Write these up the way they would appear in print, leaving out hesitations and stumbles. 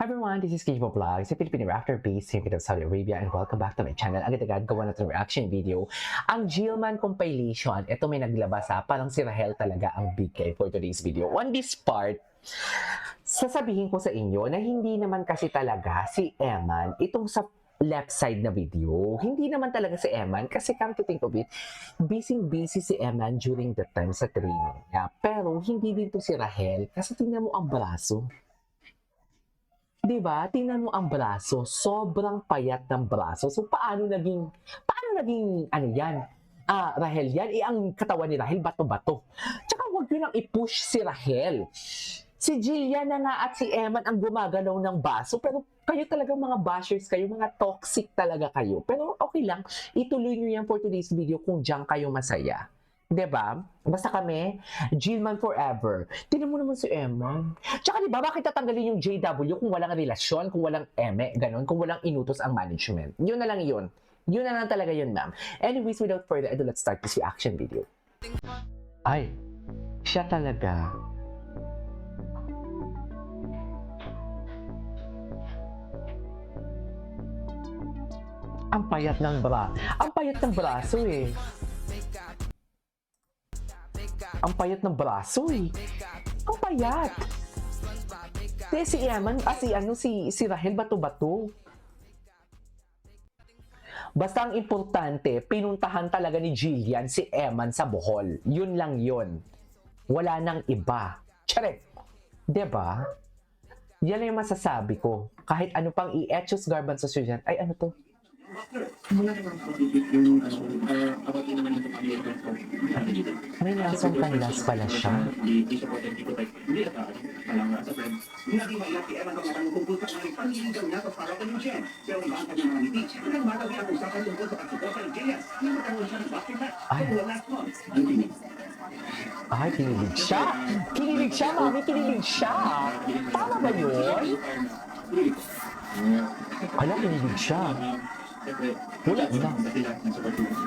Hi everyone, this is Kibo Vlogs, a Filipino actor based here in Saudi Arabia, and welcome back to my channel. Agad-agad gawa na itong reaction video. Ang Jillman compilation, ito may naglabas parang si Rahel talaga ang big guy for today's video. On this part, sasabihin ko sa inyo na hindi naman kasi talaga si Eman itong sa left side na video. Hindi naman talaga si Eman kasi come to think of it, busy si Eman during that time sa training niya. Pero hindi din to si Rahel kasi tingnan mo ang braso. Diba? Tingnan mo ang braso. Sobrang payat ng braso. So, paano naging, ano yan? Rahel yan. Ang katawan ni Rahel, bato-bato. Tsaka huwag nyo lang i-push si Rahel. Si Jillian na nga at si Eman ang gumagalaw ng baso. Pero kayo talaga mga bashers kayo, mga toxic talaga kayo. Pero okay lang, ituloy nyo yan for today's video kung diyan kayo masaya. Diba? Basta kami, Jillman forever. Tingnan mo naman si Eman. Tsaka diba, bakit tatanggalin yung JW kung walang relasyon, kung walang eme, ganun, kung walang inutos ang management? Yun na lang yun. Yun na lang talaga yun, ma'am. Anyways, without further ado, let's start this reaction video. Ay, siya talaga. Ang payat ng braso eh. Ang payat ng braso eh. Ang payat. Si Eman, si Rahel bato-bato. Basta ang importante, pinuntahan talaga ni Jillian si Eman sa Bohol. Yun lang yun. Wala nang iba. Tsarek. Diba? Yan lang yung masasabi ko. Kahit ano pang i-etchos garbanzos yun. Ay, ano to? Mula naman po yung about din naman itong American May lasong kanlas pala siya. Hindi supported dito like hindi at palang sa friends. Hindi maiyak si Eman ang tungkol sa kanyang panliligaw niya sa para kanyang Jen. Pero iba ang kanyang mga ngiti. Nang magawi ang usapan tungkol sa pagsuporta ni Jillian, nang magkaroon siya ng boxing match sa last month. Ay, kinilig siya. Kinilig siya, mami. Kinilig siya. Tama ba yun? Ala, kinilig siya. Wala na.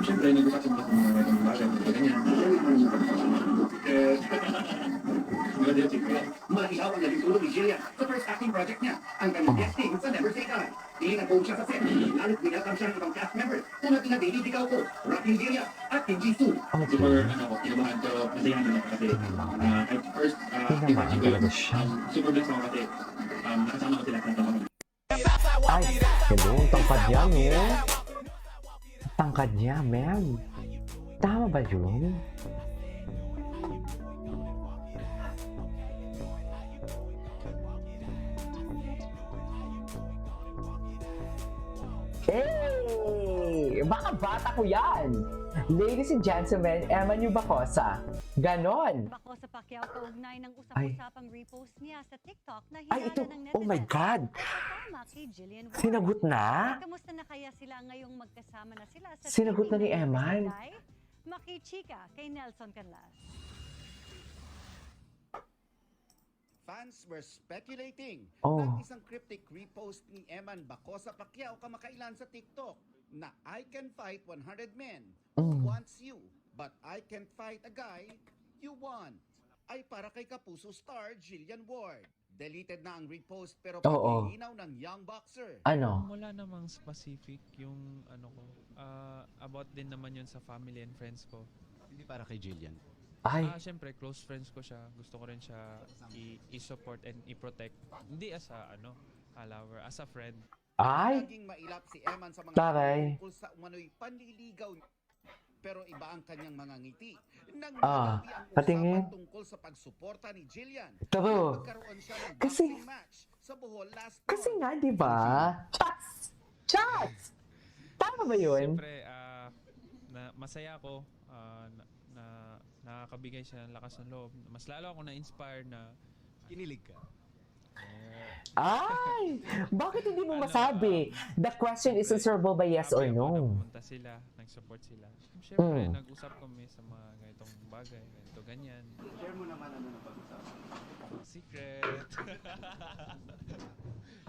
Siyempre, nag-usapin ko sa mga bagay na ganyan. Malihaw ang naging tulong ni Jillian sa first acting project niya, ang kanyang guesting sa Never Say Die. Piling na buong siya sa set, lalo't binatang siya ng ibang cast members tulad na Baby Digaw ko, Raquel Villa, at Kim Jisoo. Super, kinabahan pero masayahan naman kasi at first, Tinamaan talaga siya. super blessed ako kasi nakasama ko sila sa tamang. Ay, hello, tangkad niya, no? Tangkad niya, ma'am. Tama ba yun? Hey! Baka bata ko yan! Ladies and gentlemen, Eman yung Bacosa. Ganon! Bacosa Pacquiao kaugnay ng Ay. usap-usapang repost niya sa TikTok na Ay, ito. hinala ng Oh my God! Kasama kay Jillian Ward. Sinagot na? Kamusta na kaya sila ngayong magkasama na sila sa Sinagot na ni taping ng Eman. Day? Makichika kay Nelson Canlas. Fans were speculating Oh. na isang cryptic repost ni Eman Bacosa Pacquiao kamakailan sa TikTok na I can fight 100 men who wants you, but I can't fight a guy you want. Ay para kay Kapuso star Jillian Ward. Deleted na ang repost pero Oo. paglilinaw ng young boxer. Ano? Wala namang specific yung ano ko. About din naman yun sa family and friends ko. Hindi para kay Jillian. Ay, Syempre, close friends ko siya. Gusto ko rin siya i-support and i-protect. Hindi as a, follower, as a friend. ay! Laging mailap si Eman sa mga Taray. tungkol sa umano'y panliligaw. Pero iba ang kanyang mga ngiti. Nang Ah, magawi ang patingin. usapan tungkol sa pagsuporta ni Jillian. True. Magkaroon siya ng Kasi- boxing match sa Bohol last Kasi month. nga, di ba? Chats! Chats! Tama ba yun? Siyempre, masaya ako na nakakabigay siya ng lakas ng loob. Mas lalo ako na-inspire na Kinilig ka. Ay! Bakit hindi mo masabi? The question is answerable by yes or habang no. Pumunta sila, nag-support sila. Siyempre, Mm. nag-usap kami sa mga ganitong bagay, ganito, ganyan. Share mo naman ano na pag-usapan. Secret!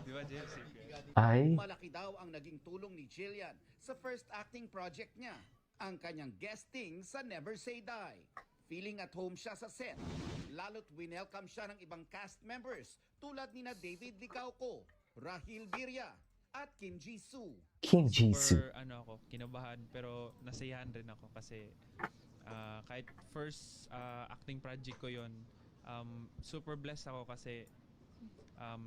Di ba, Jim? Secret. Ay! Malaki daw ang naging tulong ni Jillian sa first acting project niya, ang kanyang guesting sa Never Say Die. Feeling at home siya sa set. Lalo't winelcome siya ng ibang cast members tulad ni na David Licauco, Rahil Birria, at Kim Jisoo. Kim Jisoo. Super, ako, kinabahan, pero nasayahan rin ako kasi kahit first acting project ko yon, super blessed ako kasi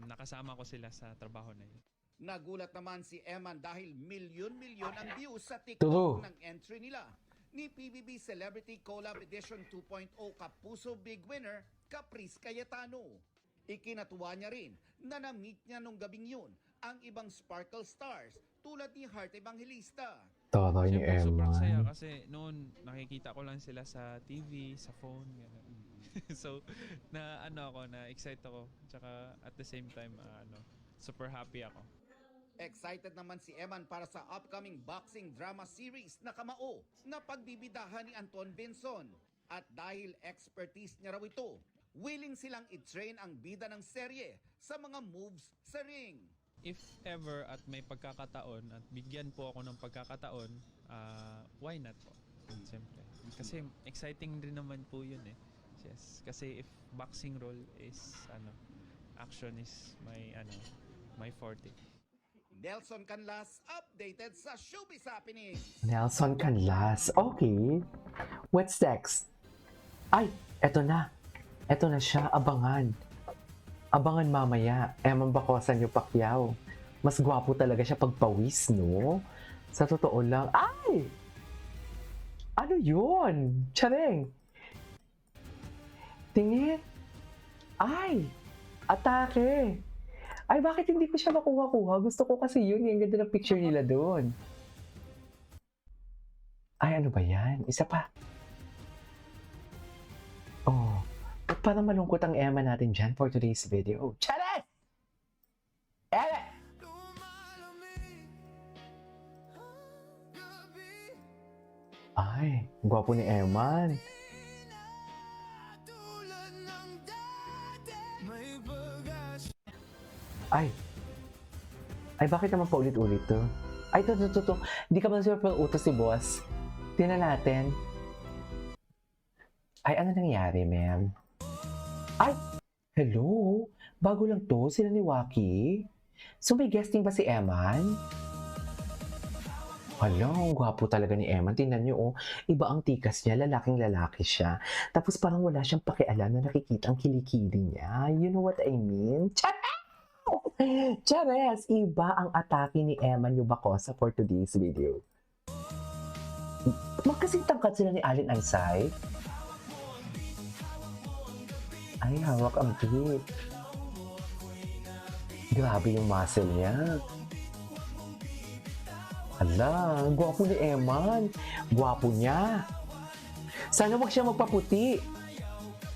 nakasama ko sila sa trabaho na yun. Nagulat naman si Eman dahil milyon-milyon ang views sa True. TikTok ng entry nila ni PBB Celebrity Collab Edition 2.0 Kapuso Big Winner, Caprice Cayetano. Ikinatuwa niya rin na na-meet niya nung gabing yun ang ibang Sparkle Stars tulad ni Heart Evangelista. Taray ni Siyempre, sobrang saya Eman. kasi noon nakikita ko lang sila sa TV, sa phone, gano'n. So, na excite ako. Tsaka at the same time, super happy ako. Excited naman si Eman para sa upcoming boxing drama series na Kamao na pagbibidahan ni Anton Benson. At dahil expertise niya raw ito, willing silang i-train ang bida ng serye sa mga moves sa ring. If ever at may pagkakataon at bigyan po ako ng pagkakataon, why not po? Siyempre. Kasi exciting rin naman po yun eh. Yes. Kasi if boxing role is action is my forte. Nelson Canlas updated sa Showbiz Happenings. Nelson Canlas. Okay. What's next? Ay, eto na. Eto na siya. Abangan. Abangan mamaya. Eman Bacosa niyo Pacquiao. Mas gwapo talaga siya pagpawis, no? Sa totoo lang. Ay! Ano yun? Tsareng. Tingin. Ay! Atake. Ay, bakit hindi ko siya makuha-kuha? Gusto ko kasi yun. Yung ganda ng picture nila doon. Ay, ano ba yan? Isa pa. Oh. Ba't parang malungkot ang Emma natin dyan for today's video? Charet! Emma! Ay, gwapo ni Emma. Ay. Ay, bakit naman paulit-ulit to? Ay, to. Hindi ka ba super utos si boss? Tingnan natin. Ay, ano nangyari, ma'am? Ay! Hello? Bago lang to, sila ni Waki. So, may guesting ba si Eman? Hala, ang gwapo talaga ni Eman. Tingnan niyo, oh. Iba ang tikas niya, lalaking lalaki siya. Tapos parang wala siyang pakialam na nakikita ang kilikili niya. You know what I mean? Chares! Iba ang atake ni Eman Bacosa for today's video. Magkasing tangkad sila ni Allen Ansay. Ay, hawak ang grip. Grabe yung muscle niya. Hala, gwapo ni Eman. Gwapo niya. Sana wag siya magpaputi.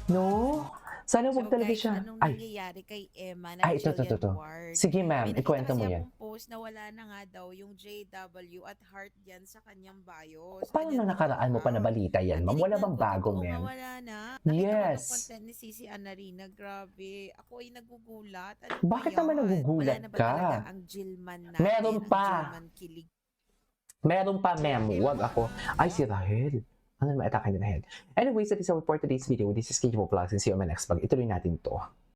No? Sana wag talaga siya. Anong Ay, nangyayari kay Emma na ito. Ward? Sige ma'am, May nakita ikwento mo kasi yan. akong post na wala na nga daw yung JW at heart yan sa kanyang bio. Sa Paano kanyang na nakaraan mo pa account. na balita yan, ma'am? Wala bang Tinignan ko, bago, totoo nga ma'am? wala na. Nakita Yes. ko ng content ni Cici Anarina. Grabe. Ako ay nagugulat. Ano Bakit ba naman yan? nagugulat Wala na ba ka? talaga ang Jillman natin? Meron ang pa. Jillman kilig. Meron pa, ma'am. Wag ako. Ay, si Rahel. Ano naman atake ni Rahel? Anyways, that is our for today's video. This is KJ Vlogs and see you on my next vlog. Ituloy natin to.